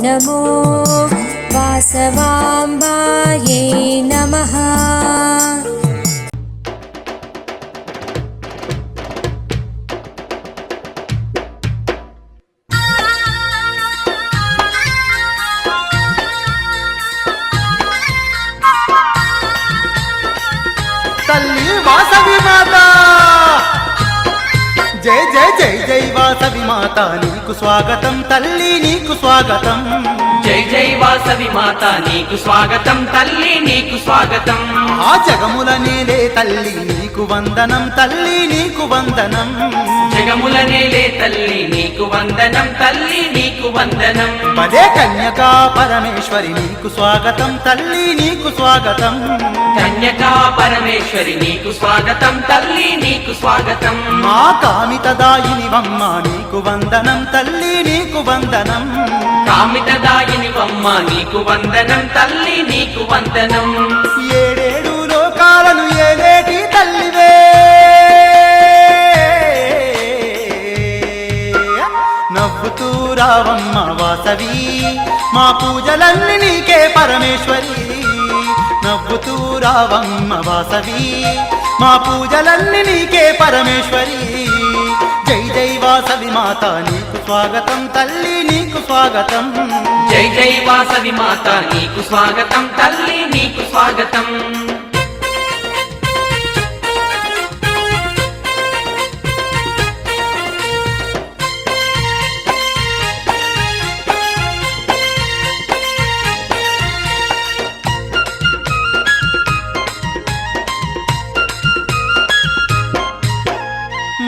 नमो वासवाम्बायै नमः। तल्ली वासवी माता जय जय जय जय वासवी माता नीकु स्वागतं तल्ली नीकु स्वागतं जय जय वासवी माता नीकु स्वागतं तल्ली नीकु स्वागतं आ जगमुल नेले तल्ली नीकु वंदनं तल्ली नीकु वंदनं जगमुल नेले तल्ली नीकु वंदनं तल्ली नीकु वंदनं पदे कन्यका परमेश्वरी नीकु स्वागतं तल्ली नीकु स्वागतं कन्यका परमेश्वरी नीकु स्वागतं तल्ली नीकु स्वागतं मा कामितदायिनि वम्मा नीकु वंदनं तल्ली नीकु वंदनं कामितदायिनि वम्मा नीकु वंदनं तल्ली नीकु वंदनं ఏడేడు లోకాలను ఏలేటి తల్లివే నవ్వుతూ రావమ్మ వాసవి మా పూజలన్నీ నీకే పరమేశ్వరి నవ్వుతూ రావమ్మ వాసవి మా పూజలన్నీ నీకే పరమేశ్వరి జై జై వాసవి మాత నీకు స్వాగతం తల్లి నీకు స్వాగతం जय जय वासवी माता नीकु स्वागतं तल्ली नीकु स्वागतं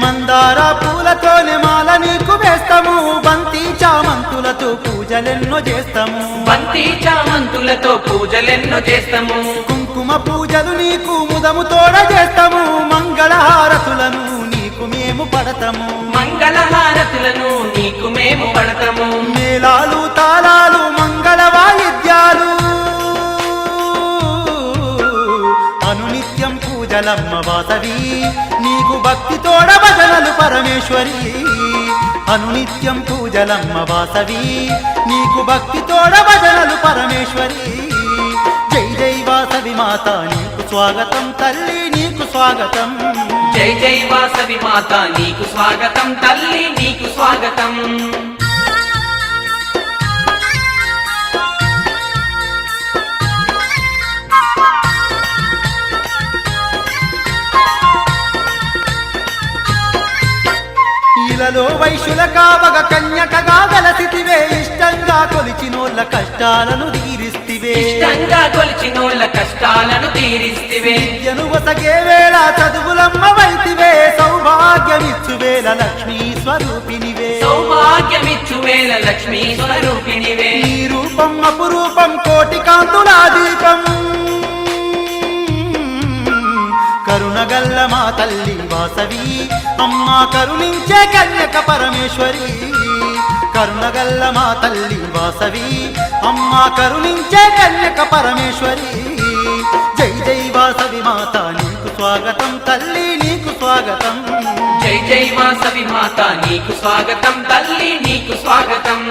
మందార పూలతోనే మాల నీకు వేస్తాము బంతి చామంతులతో పూజలెన్నో చేస్తాము బంతి చామంతులతో పూజలెన్నో చేస్తాము కుంకుమ పూజలు నీకు ముదము తోడ చేస్తాము మంగళహారతులను నీకు మేము పడతాము మంగళహారతులను నీకు మేము పడతాము మేళాలు తాళాలు మంగళ వాయిద్యాలు అనునిత్యం పూజలమ్మ వాసవి నీకు భక్తి తోడ భజనలు పరమేశ్వరి అనునిత్యం పూజలమ్మ వాసవి నీకు భక్తి తోడ భజనలు పరమేశ్వరి జై జై వాసవి మాత నీకు స్వాగతం తల్లి నీకు స్వాగతం జై జై వాసవి మాత నీకు స్వాగతం తల్లి నీకు స్వాగతం ఇలలో వైశ్యుల కావగ కన్యకగా గలసితివే ఇష్టంగా కొలిచినోళ్ళ కష్టాలను తీరిస్తివే ఇష్టంగా కొలిచినోళ్ళ కష్టాలను తీరిస్తివే విద్యను వసగే వేళ చదువులమ్మ వైతివే సౌభాగ్యమిచ్చు వేళ లక్ష్మీ స్వరూపినివే సౌభాగ్యమిచ్చు వేళ లక్ష్మీ స్వరూపినివే ఈ రూపం అపురూపం కోటి కాంతులా దీపం కరుణగల్ల మా తల్లి వాసవి అమ్మ కరుణించే కన్యక పరమేశ్వరి కరుణగల్ల మా తల్లి వాసవి అమ్మ కరుణించే కన్యక పరమేశ్వరి జై జై వాసవి మాత నీకు స్వాగతం తల్లి నీకు స్వాగతం జై జై వాసవి మాత నీకు స్వాగతం తల్లి నీకు స్వాగతం